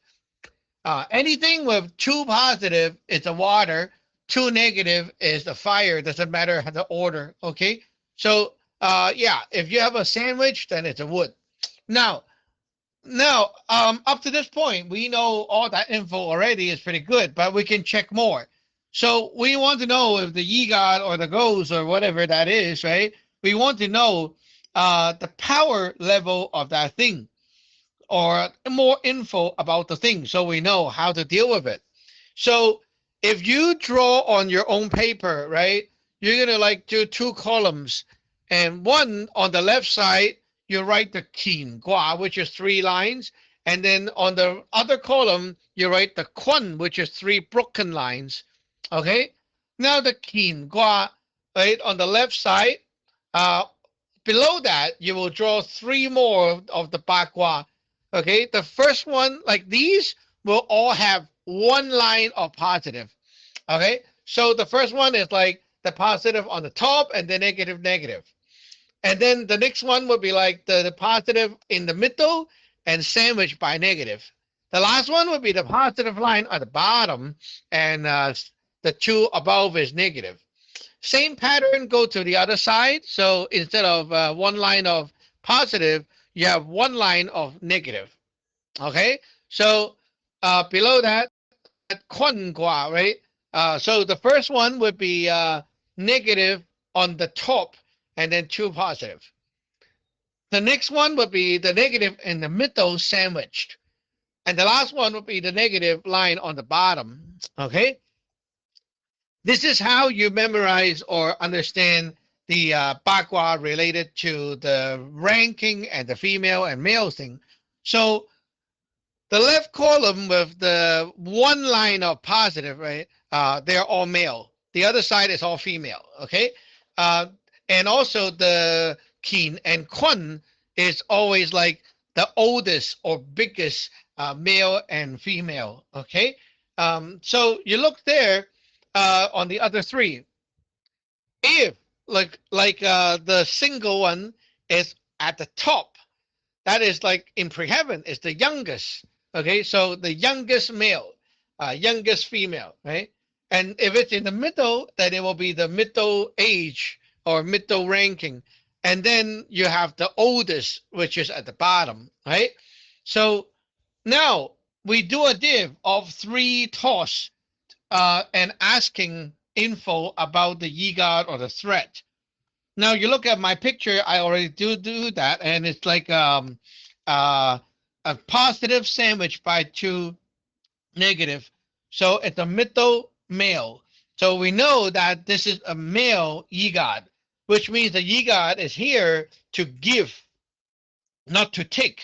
Anything with 2 positive is the water, 2 negative is the fire. Doesn't matter the order, okay? So yeah, if you have a sandwich, then it's a wood. Now, up to this point, we know all that info already is pretty good, but we can check more. So we want to know if the YIGOT or the GOES or whatever that is, right? We want to know the power level of that thing or more info about the thing so we know how to deal with it. So if you draw on your own paper, right, you're going to like do 2 columns and one on the left side, you write the Qin Gua, which is 3 lines. And then on the other column, you write the Kun, which is 3 broken lines. Okay. Now the Qin Gua, right, on the left side, below that, you will draw 3 more of the Bakwa. Okay, the first one, like these, will all have 1 line of positive. Okay, so the first one is like the positive on the top and the negative, negative. And then the next one would be like the positive in the middle and sandwiched by negative. The last one would be the positive line at the bottom and the 2 above is negative. Same pattern, go to the other side. So instead of 1 line of positive, you have 1 line of negative. Okay, so below that, Kun Gua, right? So the first one would be negative on the top and then 2 positive. The next one would be the negative in the middle sandwiched. And the last one would be the negative line on the bottom. Okay. This is how you memorize or understand the Bakwa related to the ranking and the female and male thing. So the left column with the 1 line of positive, right? they're all male. The other side is all female. Okay, and also the Keen and Kun is always like the oldest or biggest male and female. Okay, so you look there on the other three. If the single one is at the top, that is like in pre-heaven is the youngest. Okay, so the youngest male, youngest female, right? And if it's in the middle, then it will be the middle age or middle ranking. And then you have the oldest, which is at the bottom, right? So now we do a div of 3 toss and asking info about the YIGOT or the threat. Now you look at my picture, I already do that, and it's like a positive sandwich by 2 negative. So at the middle, male. So we know that this is a male YIGOT, which means the YIGOT is here to give, not to take.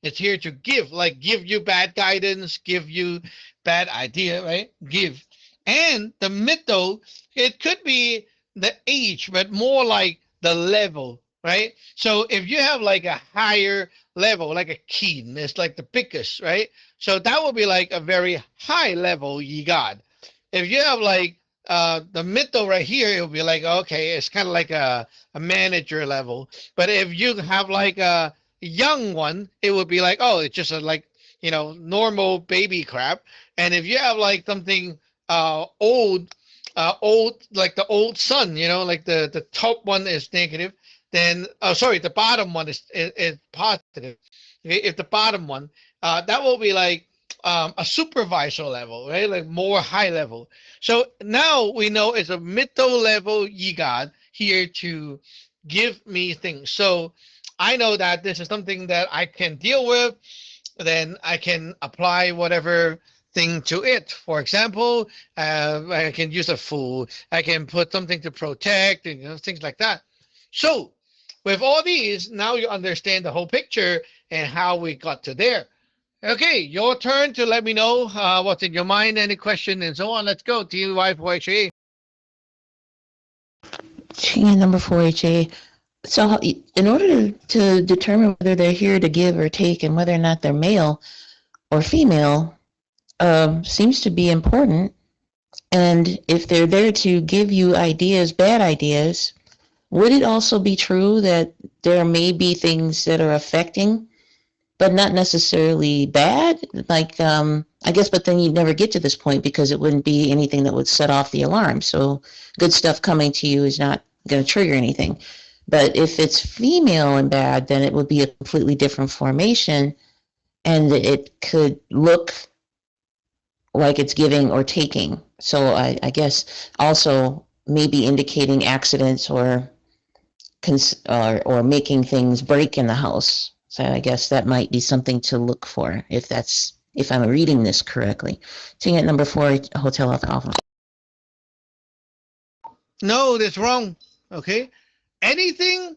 It's here to give, like give you bad guidance, give you bad idea, right? Give. And the middle, it could be the age, but more like the level, right? So if you have like a higher level, like a Keen, it's like the biggest, right? So that will be like a very high level YIGOT. If you have like the middle right here, it'll be like, okay, it's kind of like a manager level. But if you have like a young one, it would be like, oh, it's just a like, normal baby crab. And if you have like something old, like the old sun, like the top one is negative, then, the bottom one is positive. Okay? If the bottom one, that will be like a supervisor level, right? Like more high level. So now we know it's a middle level YIGOT here to give me things. So I know that this is something that I can deal with. Then I can apply whatever thing to it. For example, I can use a fool. I can put something to protect and things like that. So with all these, now you understand the whole picture and how we got to there. Okay, your turn to let me know what's in your mind, any question, and so on. Let's go. TY4HA. Number 4HA. So in order to determine whether they're here to give or take and whether or not they're male or female seems to be important. And if they're there to give you ideas, bad ideas, would it also be true that there may be things that are affecting, but not necessarily bad? Like, I guess, but then you'd never get to this point because it wouldn't be anything that would set off the alarm. So good stuff coming to you is not going to trigger anything. But if it's female and bad, then it would be a completely different formation, and it could look like it's giving or taking. So I guess also maybe indicating accidents or making things break in the house. So I guess that might be something to look for if I'm reading this correctly. Seeing at number 4, Hotel Alpha. No, that's wrong. Okay. Anything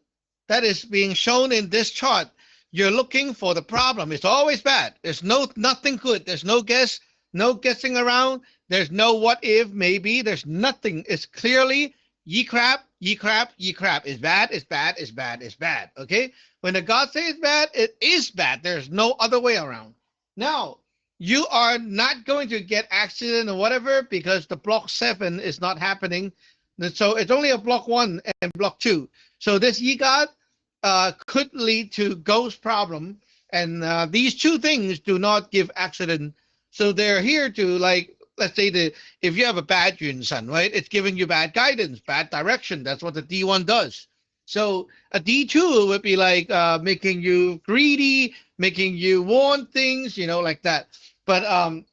that is being shown in this chart, you're looking for the problem. It's always bad. There's nothing good. There's no guessing around. There's no what if, maybe. There's nothing. It's clearly ye crap. It's bad, it's bad, it's bad, it's bad. Okay? When the God says it's bad, it is bad. There's no other way around. Now, you are not going to get accident or whatever because the block 7 is not happening. So it's only a block 1 and block 2. So this YIGOT could lead to ghost problem. And these 2 things do not give accident. So they're here to, like, let's say if you have a bad Yun Sun, right? It's giving you bad guidance, bad direction. That's what the D1 does. So a D2 would be like making you greedy, making you want things, like that. But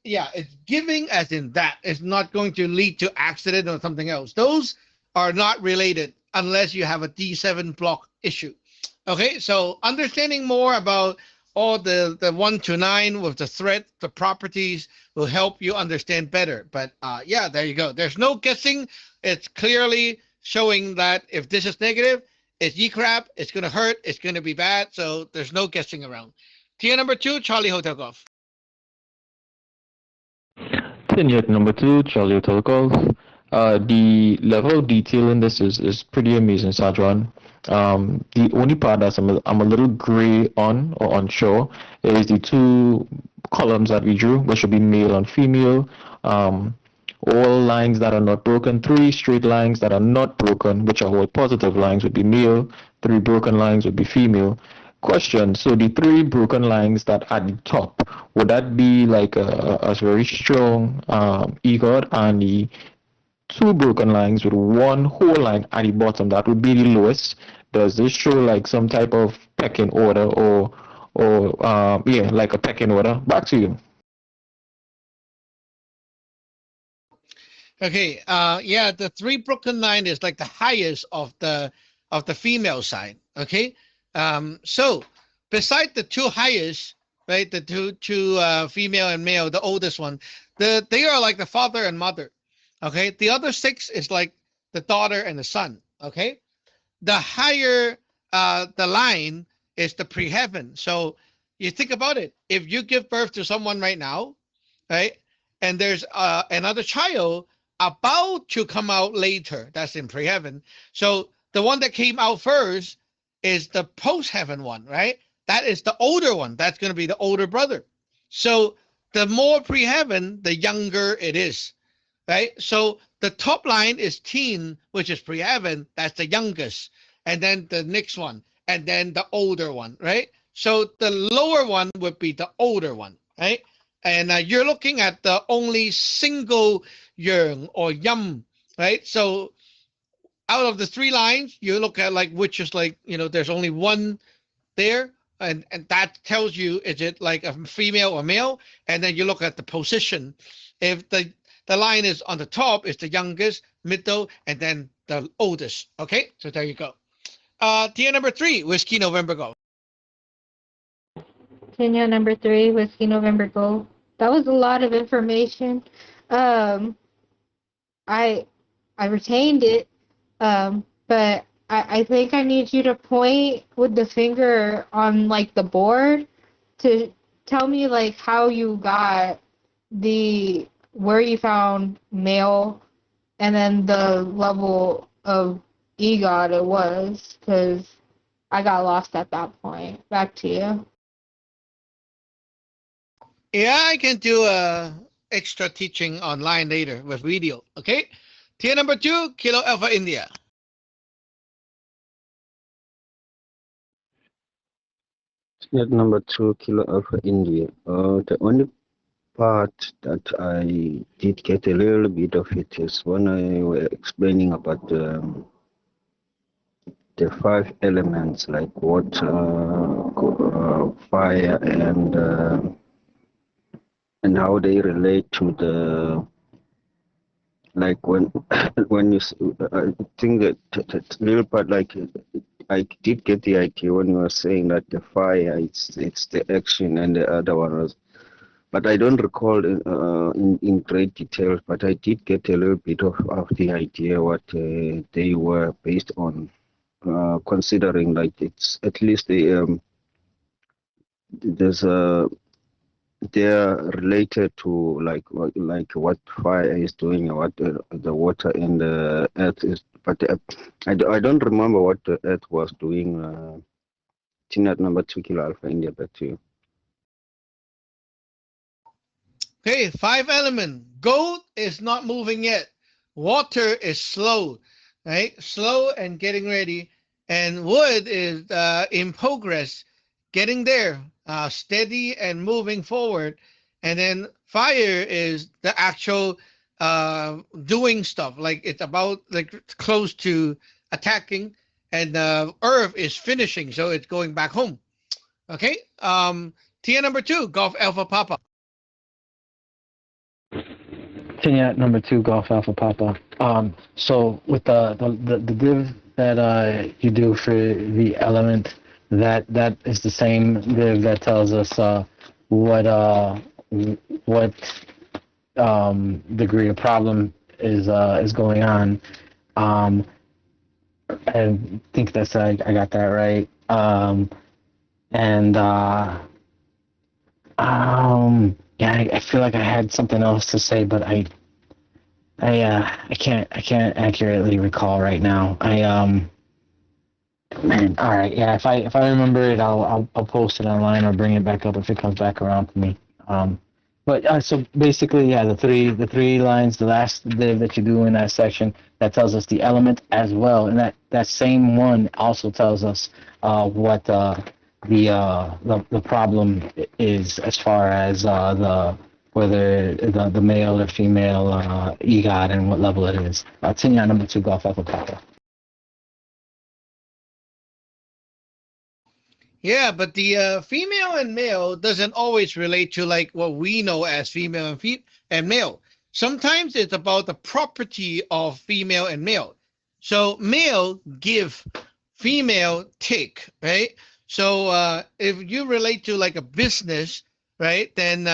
yeah, it's giving as in that. It's not going to lead to accident or something else. Those are not related unless you have a D7 block issue. Okay, so understanding more about all the 1 to 9 with the threat, the properties will help you understand better. But yeah, there you go. There's no guessing. It's clearly showing that if this is negative, it's ye crap, it's going to hurt, it's going to be bad. So there's no guessing around. Tier number 2, Charlie Hotel Golf. Yet number two, Charlie Hotel Golf. The level of detail in this is pretty amazing, Sajwan. The only part that I'm a little gray on or unsure is the two columns that we drew, which should be male and female. All lines that are not broken, three straight lines that are not broken, which are all positive lines, would be male. Three broken lines would be female. Question. So the three broken lines that at the top, would that be like a very strong EGOT, and the two broken lines with one whole line at the bottom, that would be the lowest? Does this show like some type of pecking order, or yeah, like a pecking order? Back to you. Okay. Yeah, the three broken line is like the highest of the female side. Okay. So beside the two highest, right, the two female and male, the oldest one, they are like the father and mother. Okay. The other six is like the daughter and the son. Okay. The higher the line is the pre-heaven. So you think about it. If you give birth to someone right now, right, and there's another child about to come out later, that's in pre-heaven. So the one that came out first is the post-heaven one, right? That is the older one. That's going to be the older brother. So the more pre-heaven, the younger it is, right? So the top line is teen, which is pre-heaven. That's the youngest. And then the next one, and then the older one, right? So the lower one would be the older one, right? And you're looking at the only single yang or yum, right? So out of the three lines, you look at like which is like, there's only one there, and that tells you is it like a female or male, and then you look at the position. If the line is on the top, it's the youngest, middle, and then the oldest. Okay, so there you go. Tier number 3, Whiskey November Golf. Kenya number 3, Whiskey November Gold. That was a lot of information. I retained it, but I think I need you to point with the finger on like the board to tell me like how you got where you found male, and then the level of EGOT it was, because I got lost at that point. Back to you. Yeah, I can do extra teaching online later with video. Okay. Tier number 2, Kilo Alpha India. Tier number 2, Kilo Alpha India. The only part that I did get a little bit of it is when I were explaining about the 5 elements like water, fire, and how they relate to the, like when when you I think that little part, like I did get the idea when you were saying that the fire it's the action, and the other one was, but I don't recall in great detail, but I did get a little bit of the idea what they were based on, considering like it's at least there's a, they're related to like what fire is doing and what the water and the earth is, but I don't remember what the earth was doing. Tina number 2, Kilo Alpha India, back to you. Okay, 5 element. Gold is not moving yet. Water is slow, right? Slow and getting ready. And wood is in progress, getting there, steady and moving forward. And then fire is the actual doing stuff, like it's about like close to attacking, and earth is finishing, so it's going back home. Okay. Tier number 2, Golf Alpha Papa. Kenya number 2, Golf Alpha Papa. So with the div that you do for the element, that is the same div that tells us what degree of problem is going on. I think that's I got that right. Yeah, I feel like I had something else to say, but I can't accurately recall right now. Man, all right, yeah. If I remember it, I'll post it online or bring it back up if it comes back around to me. But so basically, yeah, the three lines, the last div that you do in that section, that tells us the element as well, and that same one also tells us what the problem is as far as the whether the male or female EGOT and what level it is. Tinyan number 2, Golf Alpha Papa. Yeah, but the female and male doesn't always relate to like what we know as female and and male. Sometimes it's about the property of female and male. So male give, female take, right? So if you relate to like a business, right, then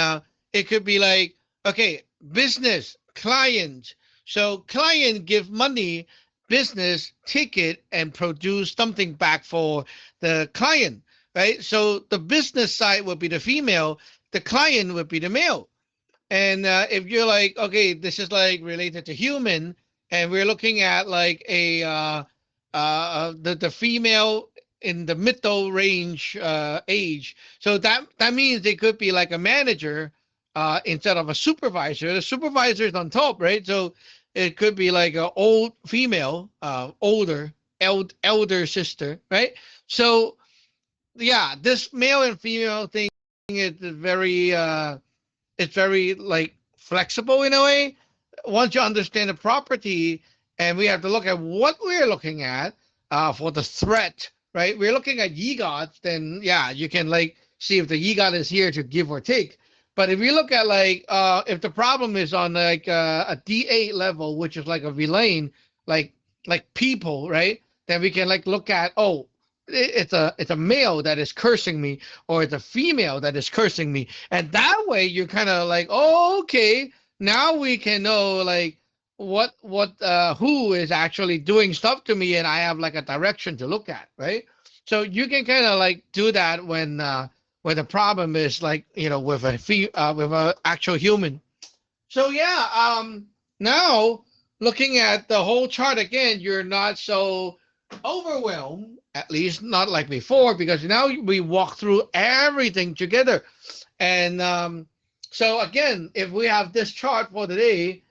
it could be like, okay, business, client. So client give money, business take it and produce something back for the client, right? So the business side would be the female, the client would be the male. And if you're like, okay, this is like related to human, and we're looking at like a the female in the middle range age, so that means they could be like a manager instead of a supervisor. The supervisor is on top, right? So it could be like an old female, elder sister, right? So yeah, this male and female thing is very it's very like flexible in a way. Once you understand the property, and we have to look at what we're looking at for the threat, right? We're looking at yigots, then yeah, you can like see if the yigot is here to give or take. But if you look at like if the problem is on like a D8 level, which is like a villain, like people, right? Then we can like look at, oh, it's a male that is cursing me, or it's a female that is cursing me, and that way you're kind of like, oh, okay, now we can know like what who is actually doing stuff to me, and I have like a direction to look at, right? So you can kind of like do that when the problem is like, you know, with a actual human. So yeah, now looking at the whole chart again, you're not so overwhelmed, at least not like before, because now we walk through everything together. And so again, if we have this chart for today,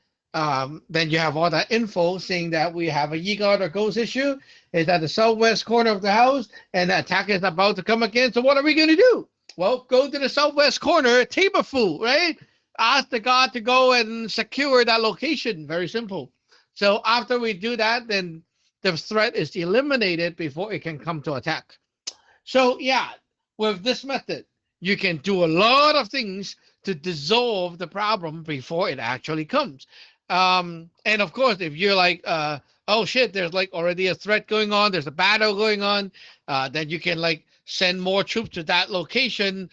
then you have all that info saying that we have a yigot or ghost issue. It's at the southwest corner of the house, and the attack is about to come again. So what are we going to do? Well, go to the southwest corner, Taberfu, right? Ask the god to go and secure that location. Very simple. So after we do that, then the threat is eliminated before it can come to attack. So yeah, with this method, you can do a lot of things to dissolve the problem before it actually comes. And of course, if you're like, oh shit, there's like already a threat going on, there's a battle going on, then you can like send more troops to that location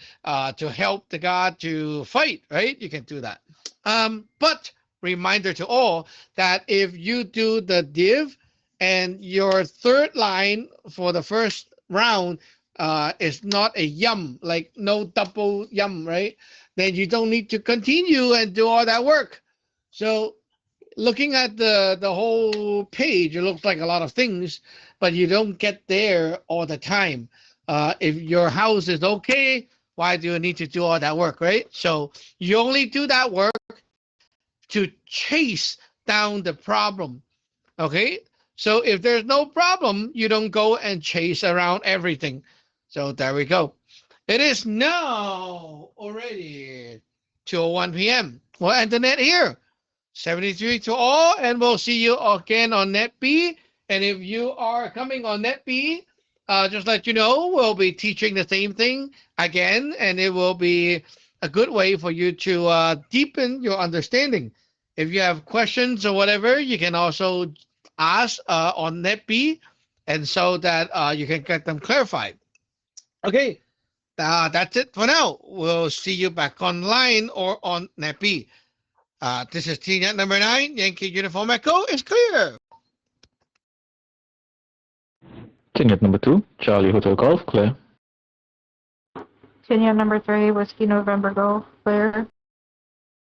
to help the god to fight, right? You can do that. But reminder to all that if you do the div and your third line for the first round is not a yum, like no double yum, right? Then you don't need to continue and do all that work. So looking at the whole page, it looks like a lot of things, but you don't get there all the time. If your house is okay, why do you need to do all that work, right? So you only do that work to chase down the problem, okay? So if there's no problem, you don't go and chase around everything. So there we go. It is now already 2:01 p.m. Well, Internet here. 73 to all, and we'll see you again on NetB. And if you are coming on NetB, just let you know, we'll be teaching the same thing again, and it will be a good way for you to deepen your understanding. If you have questions or whatever, you can also ask on NetB, and so that you can get them clarified. Okay, that's it for now. We'll see you back online or on NetB. This is TNet number 9, Yankee Uniform Echo is clear. TNet number 2, Charlie Hotel Golf, clear. Tinyan number 3, Whiskey November Golf, clear.